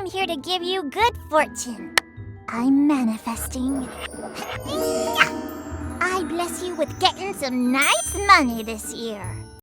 I'm here to give you good fortune. I'm manifesting. I bless you with getting some nice money this year.